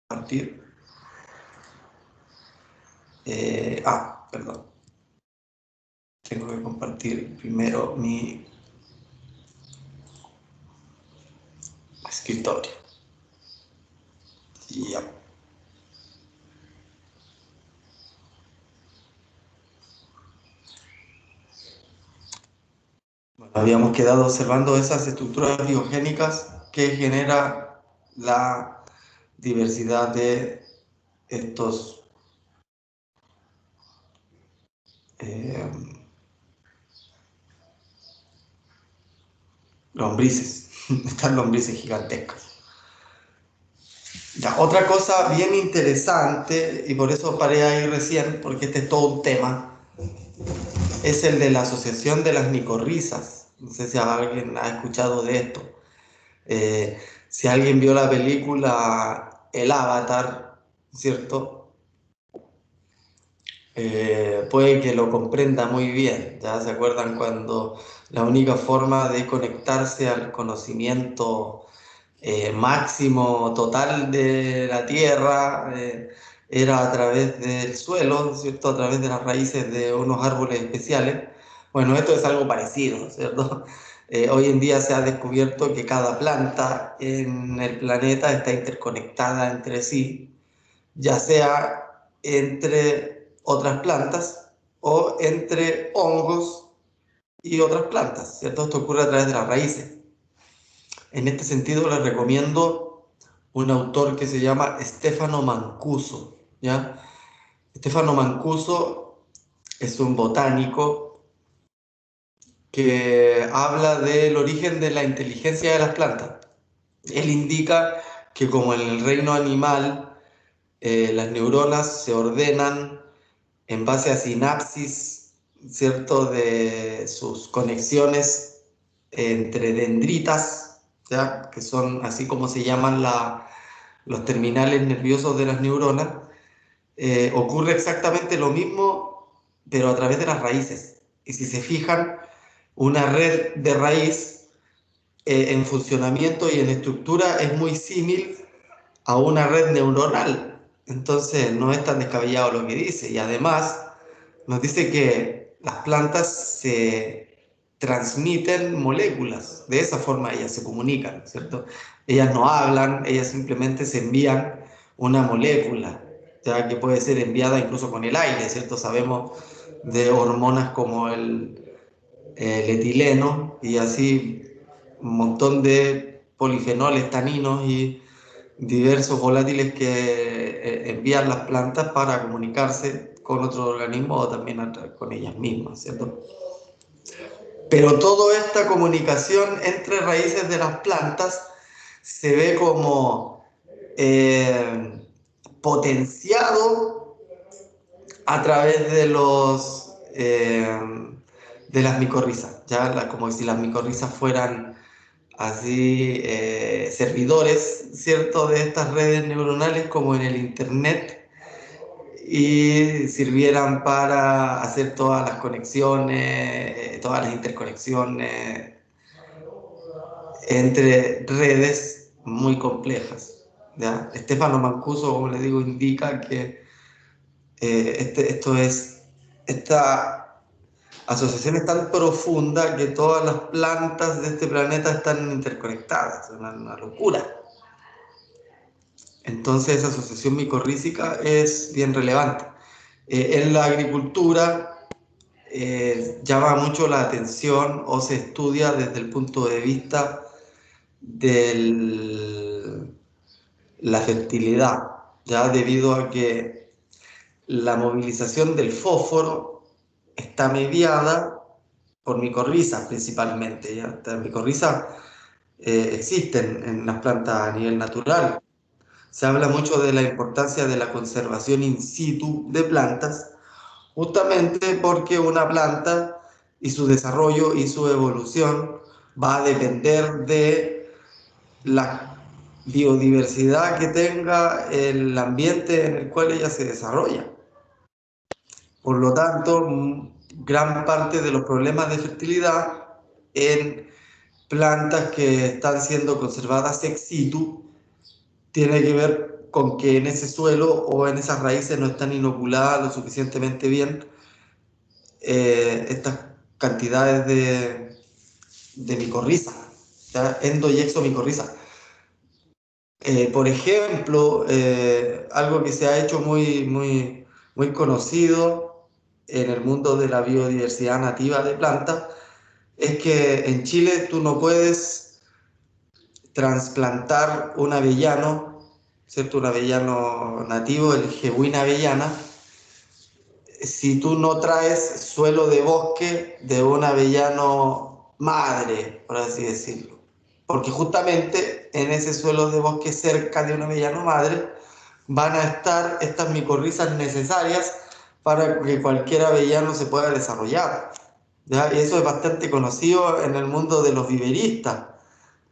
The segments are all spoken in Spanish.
compartir. Perdón. Tengo que compartir primero mi escritorio. Ya. Bueno, habíamos quedado observando esas estructuras biogénicas que genera la diversidad de estos lombrices, estas lombrices gigantescas. Ya, otra cosa bien interesante, y por eso paré ahí recién, porque este es todo un tema, es el de la asociación de las micorrizas. No sé si alguien ha escuchado de esto. Eh, si alguien vio la película El Avatar, ¿cierto? Puede que lo comprenda muy bien. ¿Ya se acuerdan cuando la única forma de conectarse al conocimiento máximo total de la Tierra era a través del suelo, ¿cierto? A través de las raíces de unos árboles especiales? Bueno, esto es algo parecido, ¿cierto? Hoy en día se ha descubierto que cada planta en el planeta está interconectada entre sí, ya sea entre otras plantas o entre hongos y otras plantas, ¿cierto? Esto ocurre a través de las raíces. En este sentido, les recomiendo un autor que se llama Stefano Mancuso, ¿ya? Stefano Mancuso es un botánico que habla del origen de la inteligencia de las plantas. Él indica que como en el reino animal, las neuronas se ordenan en base a sinapsis, ¿cierto? De sus conexiones entre dendritas, ¿ya? Que son así como se llaman los terminales nerviosos de las neuronas. Ocurre exactamente lo mismo, pero a través de las raíces. Y si se fijan, una red de raíz en funcionamiento y en estructura es muy similar a una red neuronal. Entonces no es tan descabellado lo que dice. Y además nos dice que las plantas se transmiten moléculas. De esa forma ellas se comunican, ¿cierto? Ellas no hablan, ellas simplemente se envían una molécula, ya que puede ser enviada incluso con el aire, ¿cierto? Sabemos de hormonas como el etileno y así un montón de polifenoles, taninos y diversos volátiles que envían las plantas para comunicarse con otros organismos o también con ellas mismas, ¿cierto? Pero toda esta comunicación entre raíces de las plantas se ve como potenciado a través de de las micorrizas, ¿ya? Como si las micorrizas fueran así servidores, ¿cierto? De estas redes neuronales como en el internet y sirvieran para hacer todas las conexiones, todas las interconexiones entre redes muy complejas, ¿ya? Stefano Mancuso, como les digo, indica que esta asociación es tan profunda que todas las plantas de este planeta están interconectadas, es una locura. Entonces esa asociación micorrícica es bien relevante. En la agricultura llama mucho la atención o se estudia desde el punto de vista de la fertilidad, ya debido a que la movilización del fósforo está mediada por micorrizas principalmente. ¿Ya? Las micorrizas existen en las plantas a nivel natural. Se habla mucho de la importancia de la conservación in situ de plantas, justamente porque una planta y su desarrollo y su evolución va a depender de la biodiversidad que tenga el ambiente en el cual ella se desarrolla. Por lo tanto, gran parte de los problemas de fertilidad en plantas que están siendo conservadas ex situ tiene que ver con que en ese suelo o en esas raíces no están inoculadas lo suficientemente bien estas cantidades de micorriza, ¿ya? Endo y exomicorriza. Por ejemplo, algo que se ha hecho muy conocido en el mundo de la biodiversidad nativa de plantas es que en Chile tú no puedes trasplantar un avellano, ¿cierto? Un avellano nativo, el Genuina avellana, si tú no traes suelo de bosque de un avellano madre, por así decirlo. Porque justamente en ese suelo de bosque cerca de un avellano madre van a estar estas micorrizas necesarias para que cualquier avellano se pueda desarrollar, ¿ya? Y eso es bastante conocido en el mundo de los viveristas,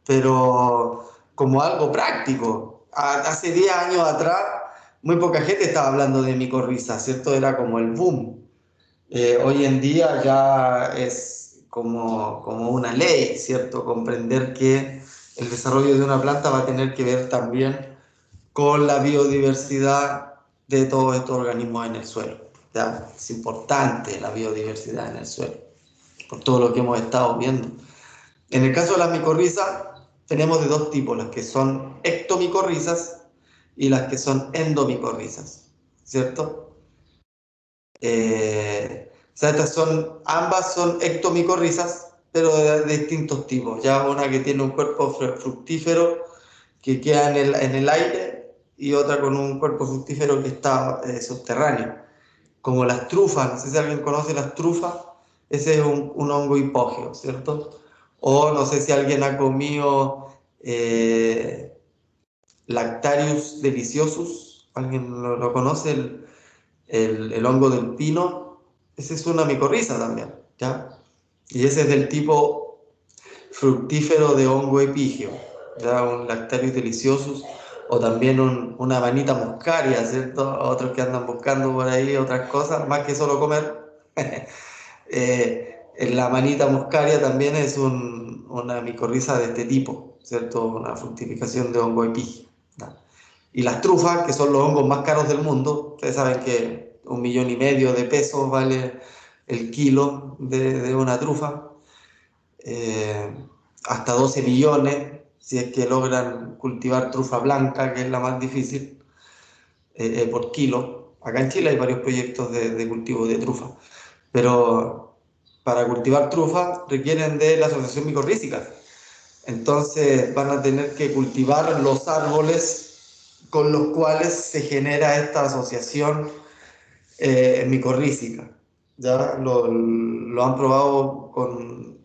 pero como algo práctico. Hace 10 años atrás, muy poca gente estaba hablando de micorriza, ¿cierto? Era como el boom. Hoy en día ya es como una ley, ¿cierto? Comprender que el desarrollo de una planta va a tener que ver también con la biodiversidad de todos estos organismos en el suelo, ¿ya? Es importante la biodiversidad en el suelo, por todo lo que hemos estado viendo. En el caso de las micorrizas, tenemos de dos tipos, las que son ectomicorrizas y las que son endomicorrizas, ¿cierto? O sea, ambas son ectomicorrizas, pero de distintos tipos. Ya una que tiene un cuerpo fructífero que queda en el aire y otra con un cuerpo fructífero que está subterráneo. Como las trufas, no sé si alguien conoce las trufas, ese es un hongo hipógeo, ¿cierto? O no sé si alguien ha comido Lactarius deliciosus, ¿alguien lo conoce? El hongo del pino, ese es una micorriza también, ¿ya? Y ese es del tipo fructífero de hongo epígeo, ¿ya? Un Lactarius deliciosus, o también una manita muscaria, ¿cierto? Otros que andan buscando por ahí otras cosas, más que solo comer. La manita muscaria también es una micorriza de este tipo, ¿cierto? Una fructificación de hongo epígeo, ¿ya? Y las trufas, que son los hongos más caros del mundo, ustedes saben que 1,5 millones de pesos vale el kilo de una trufa, eh, hasta 12 millones si es que logran cultivar trufa blanca, que es la más difícil, por kilo. Acá en Chile hay varios proyectos de cultivo de trufa, pero para cultivar trufa requieren de la asociación micorrística. Entonces van a tener que cultivar los árboles con los cuales se genera esta asociación micorrística. Ya lo han probado con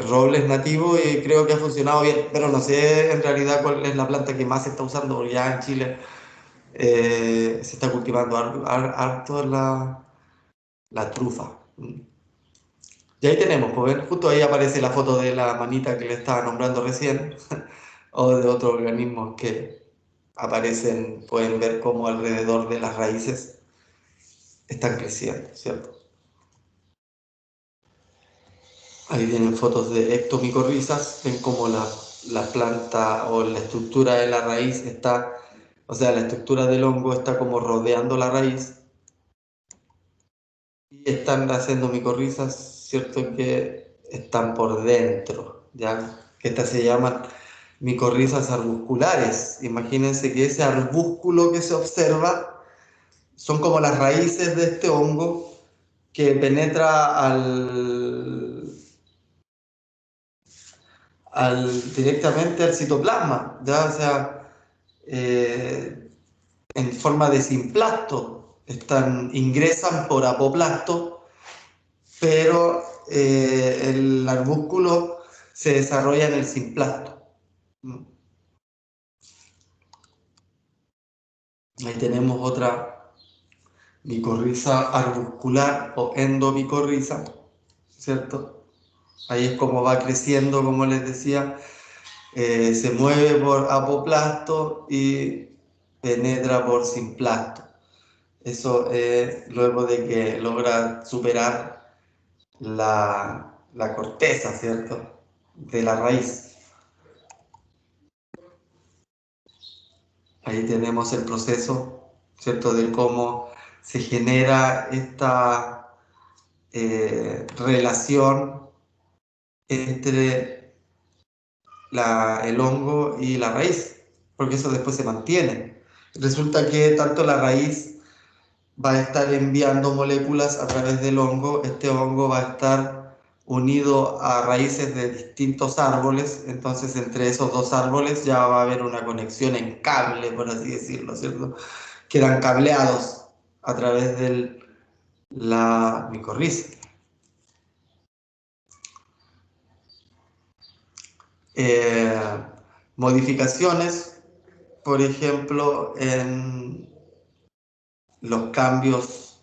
robles nativos y creo que ha funcionado bien, pero no sé en realidad cuál es la planta que más se está usando, porque ya en Chile se está cultivando harto la trufa. Y ahí tenemos, pues ven, justo ahí aparece la foto de la manita que le estaba nombrando recién, o de otros organismos que aparecen, pueden ver cómo alrededor de las raíces están creciendo, ¿cierto? Ahí vienen fotos de ectomicorrizas, ven cómo la planta o la estructura de la raíz está, o sea, la estructura del hongo está como rodeando la raíz y están haciendo micorrizas, ¿cierto? Que están por dentro, ¿ya? Que estas se llaman micorrizas arbusculares. Imagínense que ese arbúsculo que se observa son como las raíces de este hongo que penetra directamente al citoplasma, ¿ya? O sea, en forma de simplasto, ingresan por apoplasto, pero el arbúsculo se desarrolla en el simplasto. Ahí tenemos otra micorriza arbuscular o endomicorriza, ¿cierto? Ahí es como va creciendo, como les decía, se mueve por apoplasto y penetra por simplasto. Eso es luego de que logra superar la corteza, ¿cierto? De la raíz. Ahí tenemos el proceso, ¿cierto?, de cómo se genera esta relación entre el hongo y la raíz, porque eso después se mantiene. Resulta que tanto la raíz va a estar enviando moléculas a través del hongo, este hongo va a estar unido a raíces de distintos árboles, entonces entre esos dos árboles ya va a haber una conexión en cable, por así decirlo, ¿cierto? Quedan cableados a través de la micorriza. Eh, Modificaciones, por ejemplo, en los cambios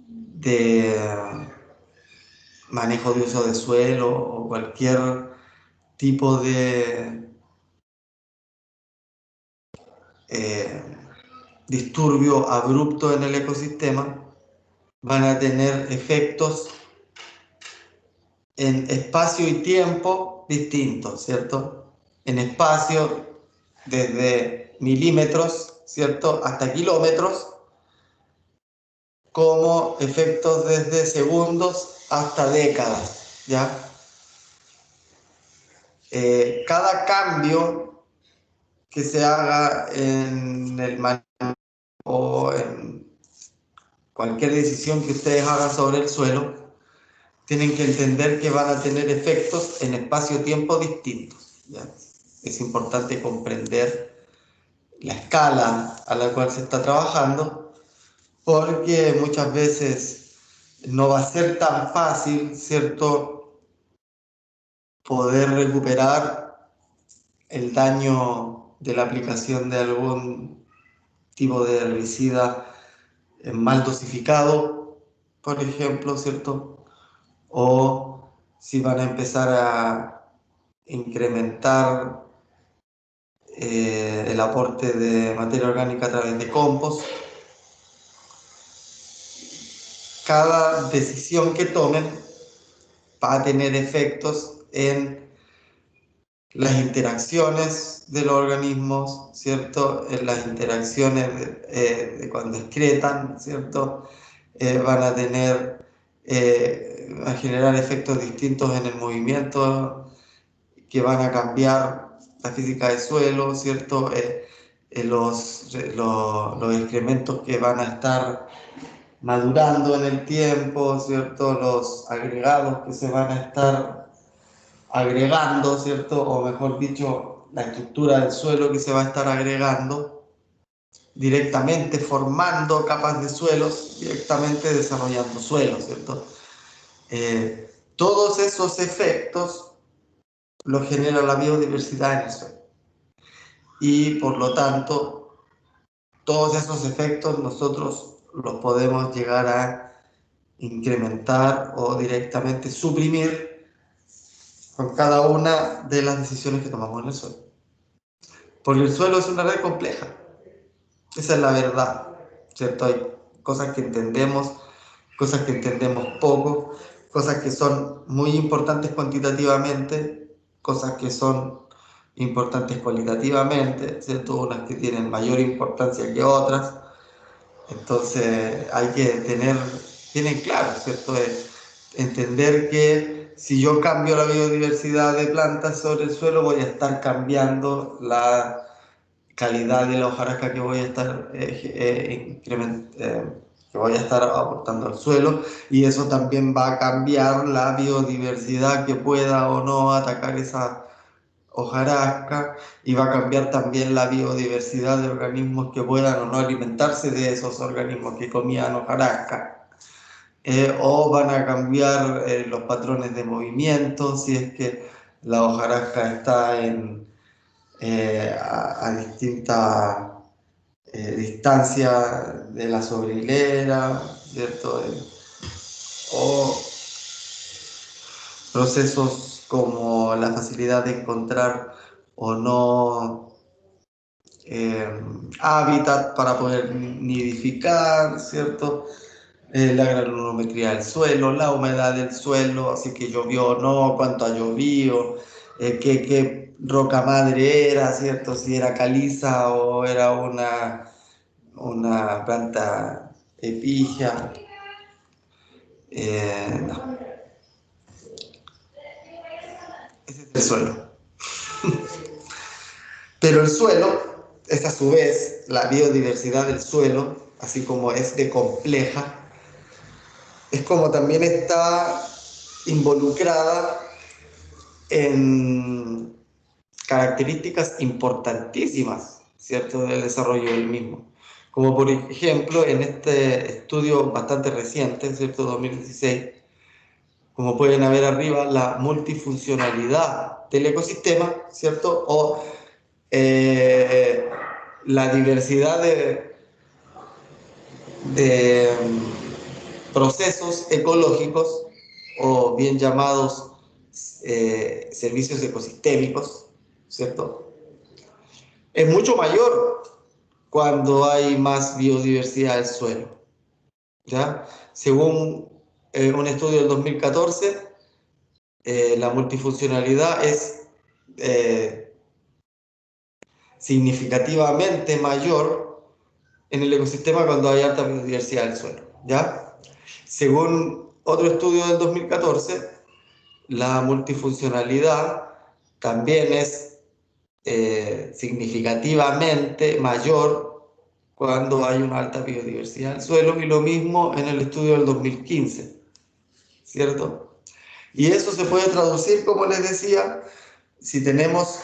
de manejo de uso de suelo o cualquier tipo de eh, disturbio abrupto en el ecosistema van a tener efectos en espacio y tiempo distintos, ¿cierto? En espacio desde milímetros, ¿cierto?, hasta kilómetros, como efectos desde segundos hasta décadas, ¿ya? Cada cambio que se haga en el manejo o en cualquier decisión que ustedes hagan sobre el suelo, tienen que entender que van a tener efectos en espacio-tiempo distintos, ¿ya? Es importante comprender la escala a la cual se está trabajando, porque muchas veces no va a ser tan fácil, ¿cierto?, poder recuperar el daño de la aplicación de algún tipo de herbicida mal dosificado, por ejemplo, ¿cierto? O si van a empezar a incrementar el aporte de materia orgánica a través de compost. Cada decisión que tomen va a tener efectos en las interacciones de los organismos, ¿cierto? En las interacciones de cuando excretan, ¿cierto? Van a tener, a generar efectos distintos en el movimiento que van a cambiar la física del suelo, ¿cierto? Los excrementos que van a estar madurando en el tiempo, ¿cierto? Los agregados que se van a estar agregando, ¿cierto? O mejor dicho, la estructura del suelo que se va a estar agregando directamente, formando capas de suelos, directamente desarrollando suelos, ¿cierto? Todos esos efectos los genera la biodiversidad en el suelo. Y por lo tanto, todos esos efectos nosotros los podemos llegar a incrementar o directamente suprimir con cada una de las decisiones que tomamos en el suelo. Porque el suelo es una red compleja. Esa es la verdad, ¿cierto? Hay cosas que entendemos poco, cosas que son muy importantes cuantitativamente, cosas que son importantes cualitativamente, ¿cierto? Unas que tienen mayor importancia que otras. Entonces hay que tienen claro, ¿cierto? Entender que si yo cambio la biodiversidad de plantas sobre el suelo, voy a estar cambiando la calidad de la hojarasca que voy a estar que voy a estar aportando al suelo, y eso también va a cambiar la biodiversidad que pueda o no atacar esa hojarasca, y va a cambiar también la biodiversidad de organismos que puedan o no alimentarse de esos organismos que comían hojarasca. O van a cambiar los patrones de movimiento si es que la hojarasca está a distinta distancia de la sobrehilera, ¿cierto? O procesos como la facilidad de encontrar o no hábitat para poder nidificar, ¿cierto? La granulometría del suelo, la humedad del suelo, así que llovió o no, cuánto ha llovido, qué roca madre era, ¿cierto? Si era caliza o era una planta epígea. No, ese es el suelo. Pero el suelo es a su vez la biodiversidad del suelo, así como es de compleja, es como también está involucrada en características importantísimas, ¿cierto?, del desarrollo del mismo. Como por ejemplo, en este estudio bastante reciente, ¿cierto?, 2016, como pueden ver arriba, la multifuncionalidad del ecosistema, ¿cierto?, o eh, la diversidad de procesos ecológicos, o bien llamados servicios ecosistémicos, ¿cierto? Es mucho mayor cuando hay más biodiversidad del suelo, ¿ya? Según un estudio del 2014, la multifuncionalidad es eh, significativamente mayor en el ecosistema cuando hay alta biodiversidad del suelo, ¿ya? Según otro estudio del 2014, la multifuncionalidad también es significativamente mayor cuando hay una alta biodiversidad del suelo, y lo mismo en el estudio del 2015, ¿cierto? Y eso se puede traducir, como les decía, si tenemos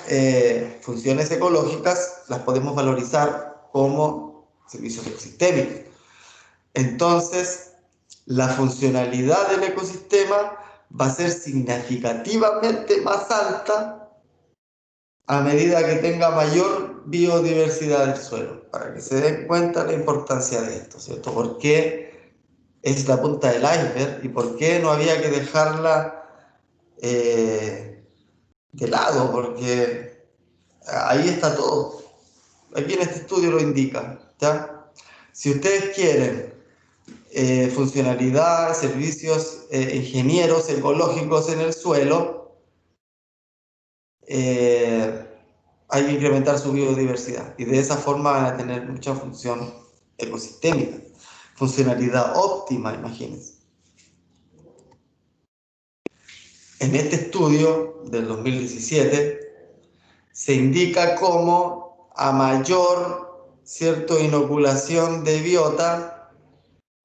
funciones ecológicas, las podemos valorizar como servicios ecosistémicos. Entonces, la funcionalidad del ecosistema va a ser significativamente más alta a medida que tenga mayor biodiversidad del suelo, para que se den cuenta la importancia de esto, ¿cierto? ¿Por qué es la punta del iceberg y por qué no había que dejarla de lado? Porque ahí está todo. Aquí en este estudio lo indica, ¿ya? Si ustedes quieren funcionalidad, servicios ingenieros ecológicos en el suelo, eh, hay que incrementar su biodiversidad, y de esa forma van a tener mucha función ecosistémica, funcionalidad óptima, imagínense. En este estudio del 2017 se indica cómo a mayor, ¿cierto?, inoculación de biota,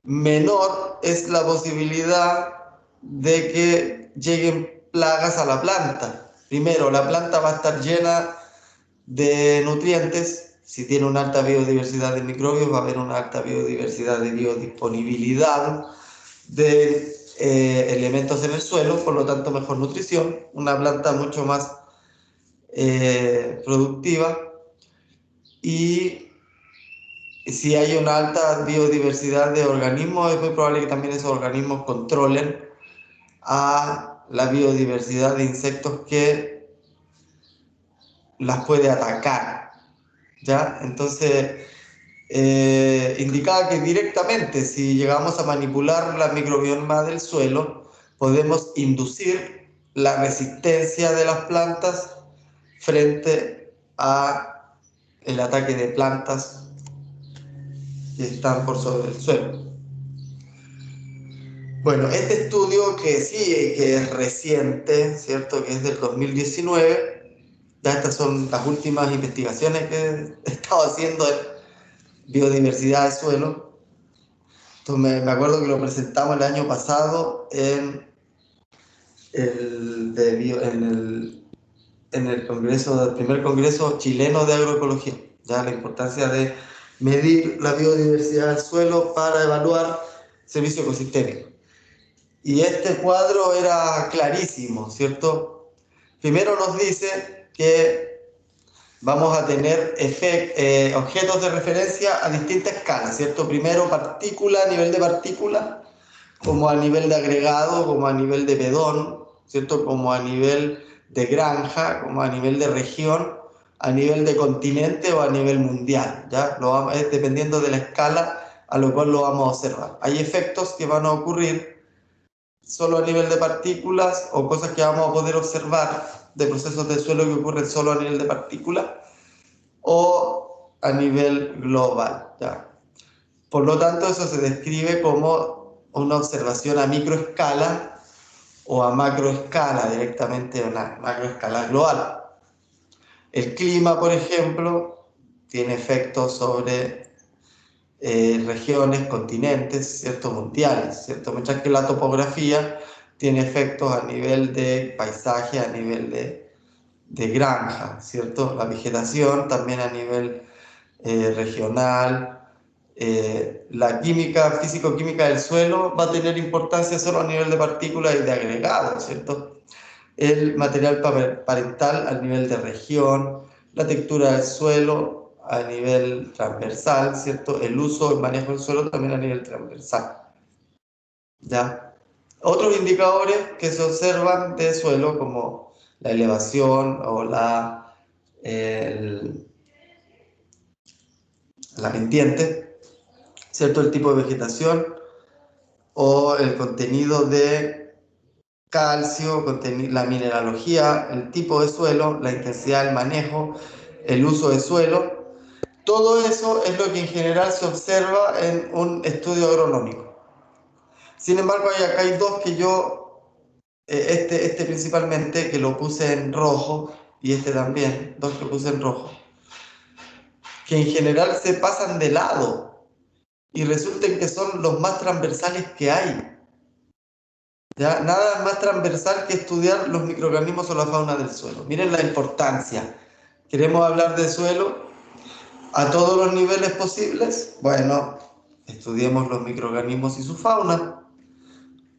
menor es la posibilidad de que lleguen plagas a la planta. Primero, la planta va a estar llena de nutrientes. Si tiene una alta biodiversidad de microbios, va a haber una alta biodiversidad de biodisponibilidad de elementos en el suelo, por lo tanto mejor nutrición, una planta mucho más productiva. Y si hay una alta biodiversidad de organismos, es muy probable que también esos organismos controlen a la biodiversidad de insectos que las puede atacar, ¿ya? Entonces, indicaba que directamente, si llegamos a manipular la microbioma del suelo, podemos inducir la resistencia de las plantas frente a el ataque de plantas que están por sobre el suelo. Bueno, este estudio, que sí, que es reciente, ¿cierto?, que es del 2019, ya estas son las últimas investigaciones que he estado haciendo en biodiversidad del suelo. Entonces me acuerdo que lo presentamos el año pasado en el congreso, el primer congreso chileno de agroecología, ya la importancia de medir la biodiversidad del suelo para evaluar servicio ecosistémico. Y este cuadro era clarísimo, ¿cierto? Primero nos dice que vamos a tener objetos de referencia a distintas escalas, ¿cierto? Primero partícula, a nivel de partícula, como a nivel de agregado, como a nivel de pedón, ¿cierto?, como a nivel de granja, como a nivel de región, a nivel de continente o a nivel mundial, ¿ya? Dependiendo de la escala a lo cual lo vamos a observar. Hay efectos que van a ocurrir solo a nivel de partículas, o cosas que vamos a poder observar de procesos del suelo que ocurren solo a nivel de partícula o a nivel global, ¿ya? Por lo tanto, eso se describe como una observación a microescala o a macroescala, directamente a una macroescala global. El clima, por ejemplo, tiene efectos sobre regiones, continentes, ¿cierto? Mundiales, ¿cierto? Mientras que la topografía tiene efectos a nivel de paisaje, a nivel de granja, ¿cierto? La vegetación también a nivel regional. La química, físico-química del suelo va a tener importancia solo a nivel de partículas y de agregados, ¿cierto? El material parental a nivel de región, la textura del suelo a nivel transversal, ¿cierto? El uso y manejo del suelo también a nivel transversal, ¿ya? Otros indicadores que se observan de suelo como la elevación o la pendiente, ¿cierto? El tipo de vegetación o el contenido de calcio, la mineralogía, el tipo de suelo, la intensidad del manejo, el uso de suelo. Todo eso es lo que en general se observa en un estudio agronómico. Sin embargo, acá hay dos que yo, este principalmente, que lo puse en rojo, y este también, dos que puse en rojo, que en general se pasan de lado y resulten que son los más transversales que hay. ¿Ya? Nada más transversal que estudiar los microorganismos o la fauna del suelo. Miren la importancia. ¿Queremos hablar de suelo a todos los niveles posibles? Bueno, estudiemos los microorganismos y su fauna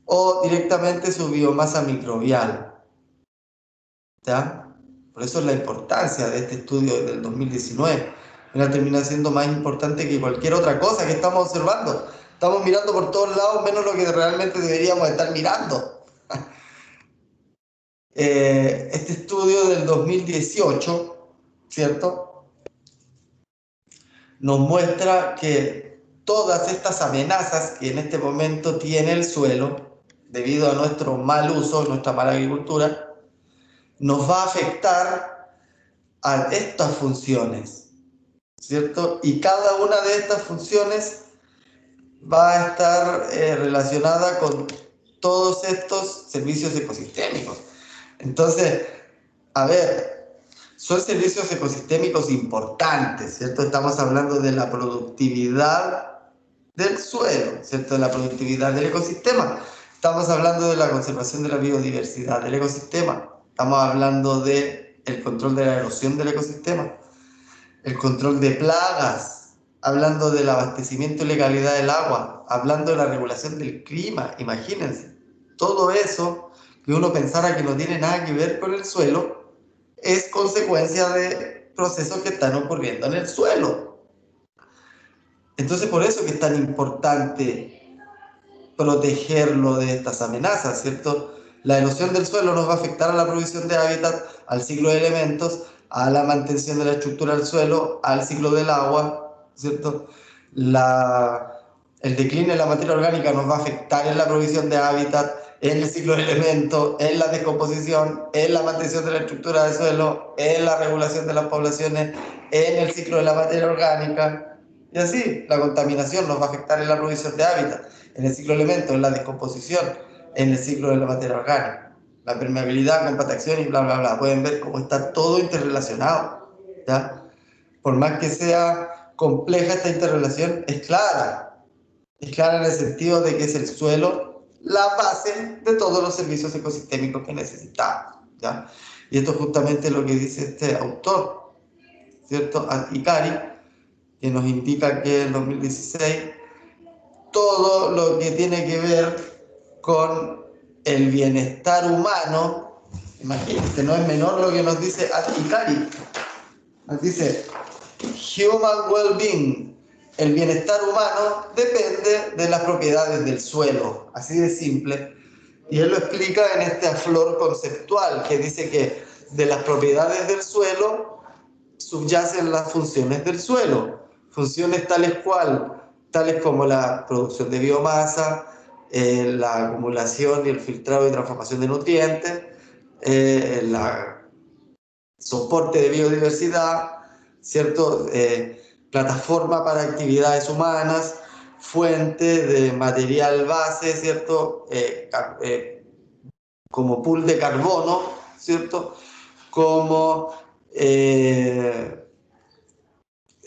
o directamente su biomasa microbial. ¿Ya? Por eso es la importancia de este estudio del 2019. Mira, termina siendo más importante que cualquier otra cosa que estamos observando. Estamos mirando por todos lados menos lo que realmente deberíamos estar mirando. Este estudio del 2018, ¿cierto? Nos muestra que todas estas amenazas que en este momento tiene el suelo, debido a nuestro mal uso, nuestra mala agricultura, nos va a afectar a estas funciones, ¿cierto? Y cada una de estas funciones va a estar relacionada con todos estos servicios ecosistémicos. Entonces, a ver, son servicios ecosistémicos importantes, ¿cierto? Estamos hablando de la productividad del suelo, ¿cierto? De la productividad del ecosistema. Estamos hablando de la conservación de la biodiversidad del ecosistema. Estamos hablando del control de la erosión del ecosistema, el control de plagas, hablando del abastecimiento y legalidad del agua, hablando de la regulación del clima, imagínense. Todo eso que uno pensara que no tiene nada que ver con el suelo, es consecuencia de procesos que están ocurriendo en el suelo. Entonces, por eso que es tan importante protegerlo de estas amenazas, ¿cierto? La erosión del suelo nos va a afectar a la provisión de hábitat, al ciclo de elementos, a la mantención de la estructura del suelo, al ciclo del agua, ¿cierto? El decline de la materia orgánica nos va a afectar en la provisión de hábitat, en el ciclo de elementos, en la descomposición, en la mantención de la estructura del suelo, en la regulación de las poblaciones, en el ciclo de la materia orgánica. Y así, la contaminación nos va a afectar en la provisión de hábitat, en el ciclo de elementos, en la descomposición, en el ciclo de la materia orgánica. La permeabilidad, compactación y bla, bla, bla. Pueden ver cómo está todo interrelacionado, ¿ya? Por más que sea compleja esta interrelación, es clara. Es clara en el sentido de que es el suelo la base de todos los servicios ecosistémicos que necesitamos, ¿ya? Y esto es justamente lo que dice este autor, ¿cierto? Ikari, que nos indica que en 2016 todo lo que tiene que ver con el bienestar humano, imagínense, no es menor lo que nos dice Ikari. Nos dice, human well-being, el bienestar humano depende de las propiedades del suelo, así de simple. Y él lo explica en esta flor conceptual, que dice que de las propiedades del suelo subyacen las funciones del suelo, funciones tales como la producción de biomasa, la acumulación y el filtrado y transformación de nutrientes, soporte de biodiversidad, ¿cierto? Plataforma para actividades humanas, fuente de material base, ¿cierto? Como pool de carbono, ¿cierto? Como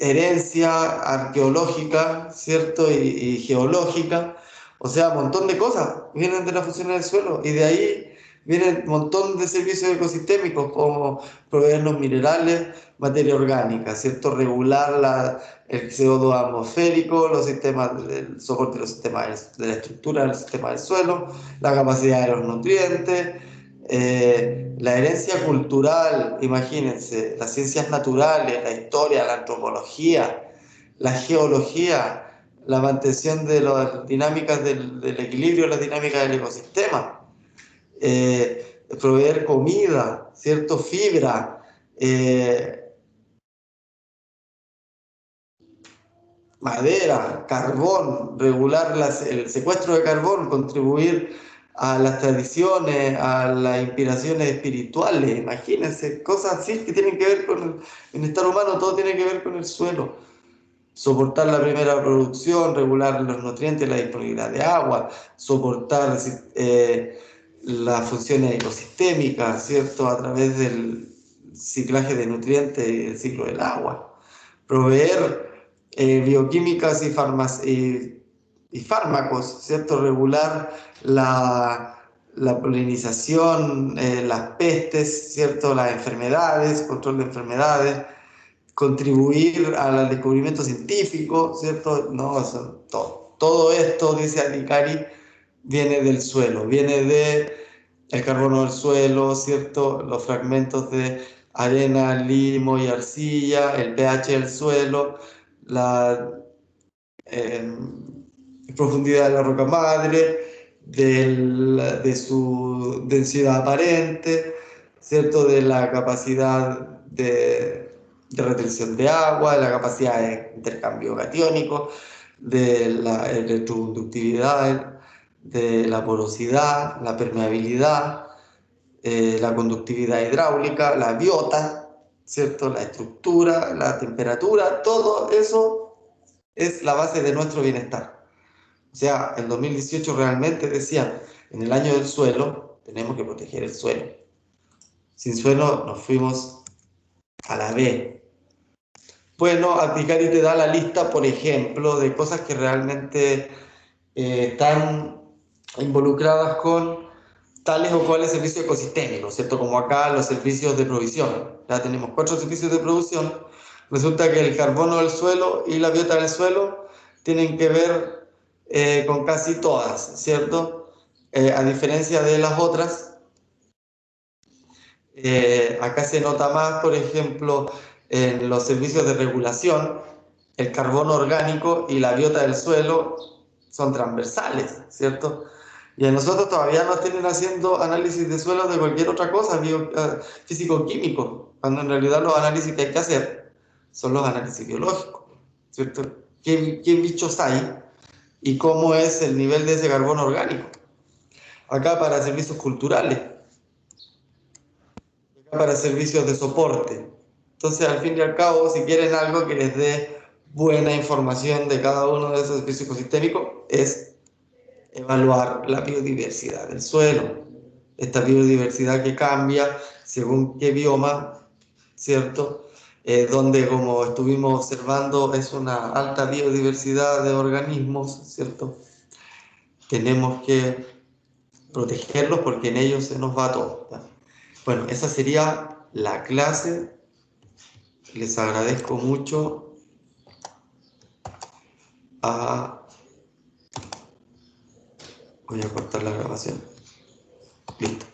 herencia arqueológica, ¿cierto? Y geológica, o sea, un montón de cosas vienen de la función del suelo y de ahí vienen un montón de servicios ecosistémicos como proveernos minerales, materia orgánica, ¿cierto? Regular el CO2 atmosférico, los sistemas, el soporte de los sistemas de la estructura del sistema del suelo, la capacidad de los nutrientes, la herencia cultural, imagínense, las ciencias naturales, la historia, la antropología, la geología, la mantención de las dinámicas del equilibrio, las dinámicas del ecosistema, proveer comida, ¿cierto? Fibra, madera, carbón, regular el secuestro de carbón, contribuir a las tradiciones, a las inspiraciones espirituales, imagínense, cosas así que tienen que ver con el bienestar humano, todo tiene que ver con el suelo. Soportar la primera producción, regular los nutrientes, la disponibilidad de agua, soportar las funciones ecosistémicas, ¿cierto? A través del ciclaje de nutrientes y el ciclo del agua. Proveer bioquímicas y fármacos, ¿cierto? Regular la polinización, las pestes, ¿cierto? Las enfermedades, control de enfermedades, contribuir al descubrimiento científico, ¿cierto? No, todo esto, dice Adhikari, viene del suelo, viene de el carbono del suelo, ¿cierto? Los fragmentos de arena, limo y arcilla, el pH del suelo, la eh, profundidad de la roca madre, de su densidad aparente, ¿cierto? De la capacidad de retención de agua, de la capacidad de intercambio catiónico, de la electroconductividad, de la porosidad, la permeabilidad, la conductividad hidráulica, la biota, ¿cierto? La estructura, la temperatura, todo eso es la base de nuestro bienestar. O sea, en 2018 realmente decían, en el año del suelo, tenemos que proteger el suelo. Sin suelo nos fuimos a la B. Bueno, Adhikari te da la lista, por ejemplo, de cosas que realmente están involucradas con tales o cuales servicios ecosistémicos, ¿cierto? Como acá los servicios de provisión. Ya tenemos 4 servicios de producción. Resulta que el carbono del suelo y la biota del suelo tienen que ver con casi todas, ¿cierto? A diferencia de las otras, acá se nota más, por ejemplo, en los servicios de regulación, el carbono orgánico y la biota del suelo son transversales, ¿cierto? Y a nosotros todavía nos tienen haciendo análisis de suelos de cualquier otra cosa, físico-químico, cuando en realidad los análisis que hay que hacer son los análisis biológicos, ¿cierto? ¿Qué bichos hay y cómo es el nivel de ese carbono orgánico? Acá para servicios culturales, para servicios de soporte. Entonces, al fin y al cabo, si quieren algo que les dé buena información de cada uno de esos servicios ecosistémicos, es evaluar la biodiversidad del suelo. Esta biodiversidad que cambia según qué bioma, ¿cierto? Donde, como estuvimos observando, es una alta biodiversidad de organismos, ¿cierto? Tenemos que protegerlos porque en ellos se nos va todo, ¿tá? Bueno, esa sería la clase. Les agradezco mucho. Voy a cortar la grabación. Listo.